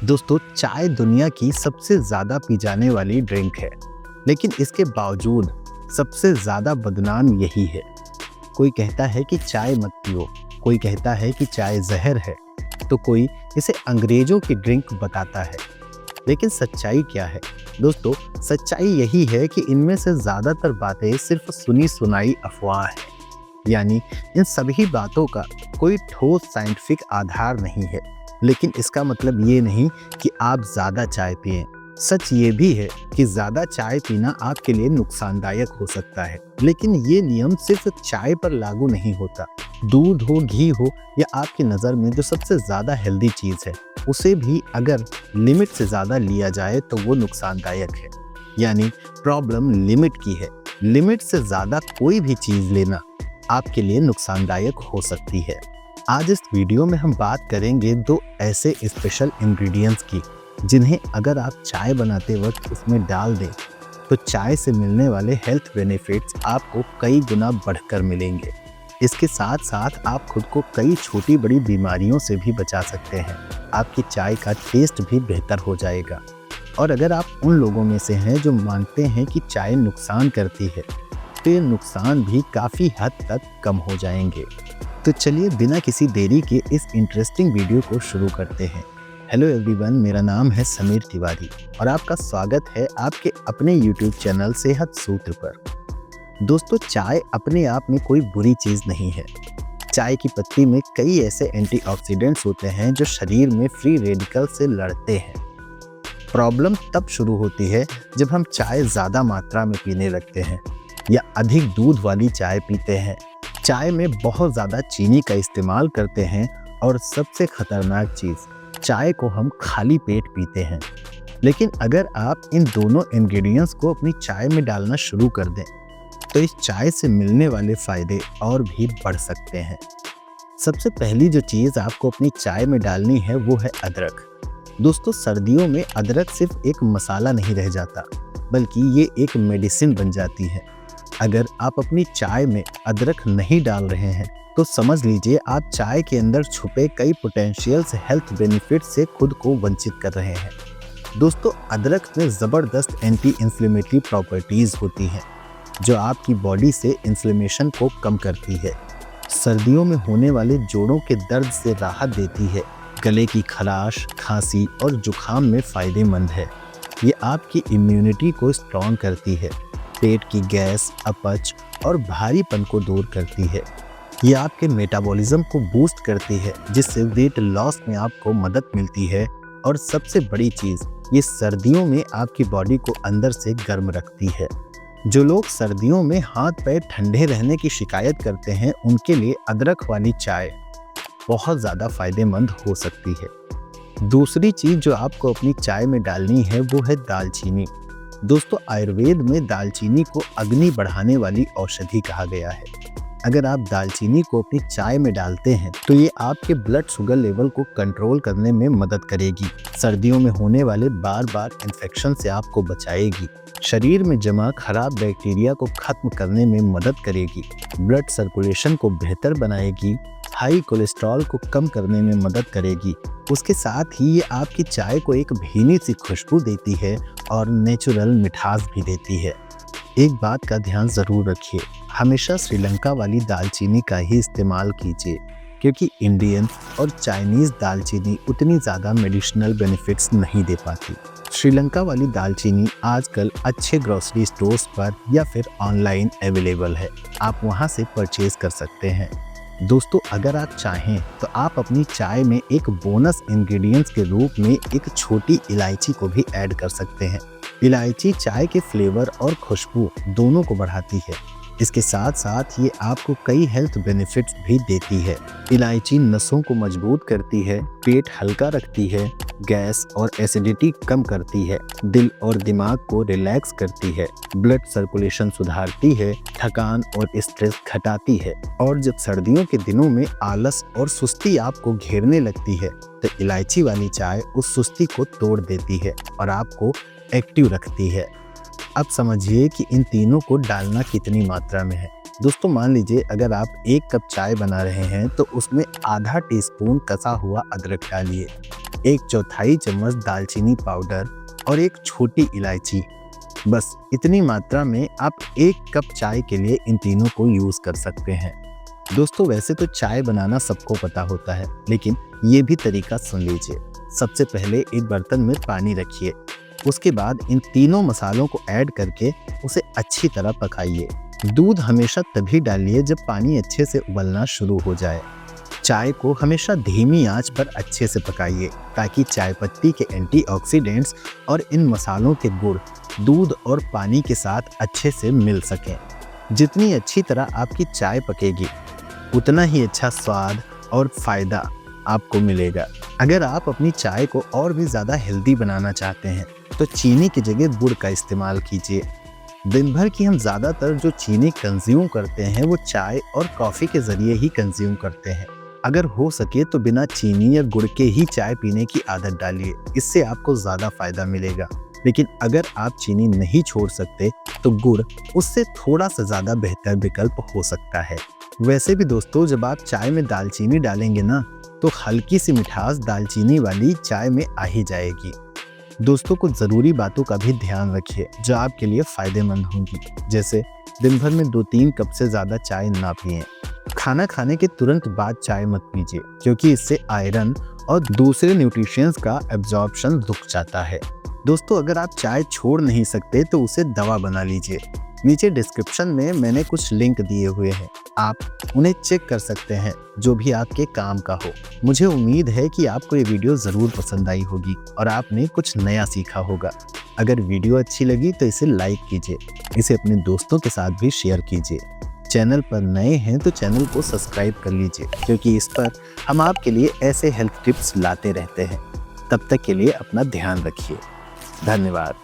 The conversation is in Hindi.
दोस्तों, चाय दुनिया की सबसे ज़्यादा पी जाने वाली ड्रिंक है, लेकिन इसके बावजूद सबसे ज़्यादा बदनाम यही है। कोई कहता है कि चाय मत पियो, कोई कहता है कि चाय जहर है, तो कोई इसे अंग्रेजों की ड्रिंक बताता है। लेकिन सच्चाई क्या है? दोस्तों, सच्चाई यही है कि इनमें से ज़्यादातर बातें सिर्फ सुनी सुनाई अफवाह है। यानी इन सभी बातों का कोई ठोस साइंटिफिक आधार नहीं है। लेकिन इसका मतलब ये नहीं कि आप ज़्यादा चाय पिएं। सच ये भी है कि ज़्यादा चाय पीना आपके लिए नुकसानदायक हो सकता है, लेकिन ये नियम सिर्फ चाय पर लागू नहीं होता। दूध हो, घी हो या आपकी नज़र में जो सबसे ज़्यादा हेल्दी चीज़ है, उसे भी अगर लिमिट से ज़्यादा लिया जाए तो वो नुकसानदायक है। यानी प्रॉब्लम लिमिट की है। लिमिट से ज़्यादा कोई भी चीज़ लेना आपके लिए नुकसानदायक हो सकती है। आज इस वीडियो में हम बात करेंगे दो ऐसे स्पेशल इंग्रेडिएंट्स की, जिन्हें अगर आप चाय बनाते वक्त उसमें डाल दें तो चाय से मिलने वाले हेल्थ बेनिफिट्स आपको कई गुना बढ़कर मिलेंगे। इसके साथ साथ आप खुद को कई छोटी बड़ी बीमारियों से भी बचा सकते हैं। आपकी चाय का टेस्ट भी बेहतर हो जाएगा। और अगर आप उन लोगों में से हैं जो मानते हैं कि चाय नुकसान करती है, तो ये नुकसान भी काफ़ी हद तक कम हो जाएंगे। तो चलिए बिना किसी देरी के इस इंटरेस्टिंग वीडियो को शुरू करते हैं। हेलो एवरीवन, मेरा नाम है समीर तिवारी और आपका स्वागत है आपके अपने यूट्यूब चैनल सेहत सूत्र पर। दोस्तों, चाय अपने आप में कोई बुरी चीज़ नहीं है। चाय की पत्ती में कई ऐसे एंटीऑक्सीडेंट्स होते हैं जो शरीर में फ्री रेडिकल से लड़ते हैं। प्रॉब्लम तब शुरू होती है जब हम चाय ज़्यादा मात्रा में पीने लगते हैं या अधिक दूध वाली चाय पीते हैं, चाय में बहुत ज़्यादा चीनी का इस्तेमाल करते हैं और सबसे खतरनाक चीज़, चाय को हम खाली पेट पीते हैं। लेकिन अगर आप इन दोनों इंग्रेडिएंट्स को अपनी चाय में डालना शुरू कर दें तो इस चाय से मिलने वाले फ़ायदे और भी बढ़ सकते हैं। सबसे पहली जो चीज़ आपको अपनी चाय में डालनी है वो है अदरक। दोस्तों, सर्दियों में अदरक सिर्फ एक मसाला नहीं रह जाता, बल्कि ये एक मेडिसिन बन जाती है। अगर आप अपनी चाय में अदरक नहीं डाल रहे हैं तो समझ लीजिए आप चाय के अंदर छुपे कई पोटेंशियल हेल्थ बेनिफिट से खुद को वंचित कर रहे हैं। दोस्तों, अदरक में ज़बरदस्त एंटी इन्फ्लेमेटरी प्रॉपर्टीज़ होती हैं जो आपकी बॉडी से इन्फ्लेमेशन को कम करती है, सर्दियों में होने वाले जोड़ों के दर्द से राहत देती है, गले की खराश, खांसी और जुखाम में फ़ायदेमंद है। ये आपकी इम्यूनिटी को स्ट्रॉन्ग करती है, पेट की गैस, अपच और भारीपन को दूर करती है। ये आपके मेटाबॉलिज्म को बूस्ट करती है, जिससे वेट लॉस में आपको मदद मिलती है। और सबसे बड़ी चीज़, ये सर्दियों में आपकी बॉडी को अंदर से गर्म रखती है। जो लोग सर्दियों में हाथ पैर ठंडे रहने की शिकायत करते हैं, उनके लिए अदरक वाली चाय बहुत ज़्यादा फायदेमंद हो सकती है। दूसरी चीज़ जो आपको अपनी चाय में डालनी है वो है दालचीनी। दोस्तों, आयुर्वेद में दालचीनी को अग्नि बढ़ाने वाली औषधि कहा गया है। अगर आप दालचीनी को अपनी चाय में डालते हैं तो ये आपके ब्लड शुगर लेवल को कंट्रोल करने में मदद करेगी, सर्दियों में होने वाले बार बार इन्फेक्शन से आपको बचाएगी, शरीर में जमा खराब बैक्टीरिया को खत्म करने में मदद करेगी, ब्लड सर्कुलेशन को बेहतर बनाएगी, हाई कोलेस्ट्रॉल को कम करने में मदद करेगी। उसके साथ ही ये आपकी चाय को एक भीनी सी खुशबू देती है और नेचुरल मिठास भी देती है। एक बात का ध्यान ज़रूर रखिए, हमेशा श्रीलंका वाली दालचीनी का ही इस्तेमाल कीजिए, क्योंकि इंडियन और चाइनीज़ दालचीनी उतनी ज़्यादा मेडिसिनल बेनिफिट्स नहीं दे पाती। श्रीलंका वाली दालचीनी आजकल अच्छे ग्रोसरी स्टोर्स पर या फिर ऑनलाइन अवेलेबल है, आप वहां से परचेज कर सकते हैं। दोस्तों, अगर आप चाहें तो आप अपनी चाय में एक बोनस इंग्रेडिएंट्स के रूप में एक छोटी इलायची को भी ऐड कर सकते हैं। इलायची चाय के फ्लेवर और खुशबू दोनों को बढ़ाती है। इसके साथ साथ ये आपको कई हेल्थ बेनिफिट्स भी देती है। इलायची नसों को मजबूत करती है, पेट हल्का रखती है, गैस और एसिडिटी कम करती है, दिल और दिमाग को रिलैक्स करती है, ब्लड सर्कुलेशन सुधारती है, थकान और स्ट्रेस घटाती है। और जब सर्दियों के दिनों में आलस और सुस्ती आपको घेरने लगती है तो इलायची वाली चाय उस सुस्ती को तोड़ देती है और आपको एक्टिव रखती है। अब समझिए कि इन तीनों को डालना कितनी मात्रा में है। दोस्तों, मान लीजिए अगर आप 1 कप चाय बना रहे हैं तो उसमें आधा टीस्पून कसा हुआ अदरक डालिए, 1/4 चम्मच दालचीनी पाउडर और एक छोटी इलायची। बस इतनी मात्रा में आप 1 कप चाय के लिए इन तीनों को यूज कर सकते हैं। दोस्तों वैसे तो चाय बनाना सबको पता होता है, लेकिन ये भी तरीका सुन लीजिए। सबसे पहले एक बर्तन में पानी रखिए, उसके बाद इन तीनों मसालों को ऐड करके उसे अच्छी तरह पकाइए। दूध हमेशा तभी डालिए जब पानी अच्छे से उबलना शुरू हो जाए। चाय को हमेशा धीमी आंच पर अच्छे से पकाइए ताकि चाय पत्ती के एंटीऑक्सीडेंट्स और इन मसालों के गुण दूध और पानी के साथ अच्छे से मिल सकें। जितनी अच्छी तरह आपकी चाय पकेगी, उतना ही अच्छा स्वाद और फायदा आपको मिलेगा। अगर आप अपनी चाय को और भी ज़्यादा हेल्दी बनाना चाहते हैं तो चीनी की जगह गुड़ का इस्तेमाल कीजिए। दिन भर की हम ज़्यादातर जो चीनी कंज्यूम करते हैं वो चाय और कॉफ़ी के ज़रिए ही कंज्यूम करते हैं। अगर हो सके तो बिना चीनी या गुड़ के ही चाय पीने की आदत डालिए, इससे आपको ज़्यादा फायदा मिलेगा। लेकिन अगर आप चीनी नहीं छोड़ सकते तो गुड़ उससे थोड़ा सा ज़्यादा बेहतर विकल्प हो सकता है। वैसे भी दोस्तों जब आप चाय में दालचीनी डालेंगे ना तो हल्की सी मिठास दालचीनी वाली चाय में आ ही जाएगी। दोस्तों कुछ ज़रूरी बातों का भी ध्यान रखिए जो आपके लिए फ़ायदेमंद होंगी, जैसे दिन भर में 2-3 कप से ज़्यादा चाय ना पिएं। खाना खाने के तुरंत बाद चाय मत पीजिए क्योंकि इससे आयरन और दूसरे न्यूट्रिशंस का एब्जॉर्प्शन रुक जाता है। दोस्तों अगर आप चाय छोड़ नहीं सकते तो उसे दवा बना लीजिए। नीचे डिस्क्रिप्शन में मैंने कुछ लिंक दिए हुए हैं, आप उन्हें चेक कर सकते हैं जो भी आपके काम का हो। मुझे उम्मीद है कि आपको ये वीडियो ज़रूर पसंद आई होगी और आपने कुछ नया सीखा होगा। अगर वीडियो अच्छी लगी तो इसे लाइक कीजिए, इसे अपने दोस्तों के साथ भी शेयर कीजिए। चैनल पर नए हैं तो चैनल को सब्सक्राइब कर लीजिए क्योंकि इस पर हम आपके लिए ऐसे हेल्थ टिप्स लाते रहते हैं। तब तक के लिए अपना ध्यान रखिए। धन्यवाद।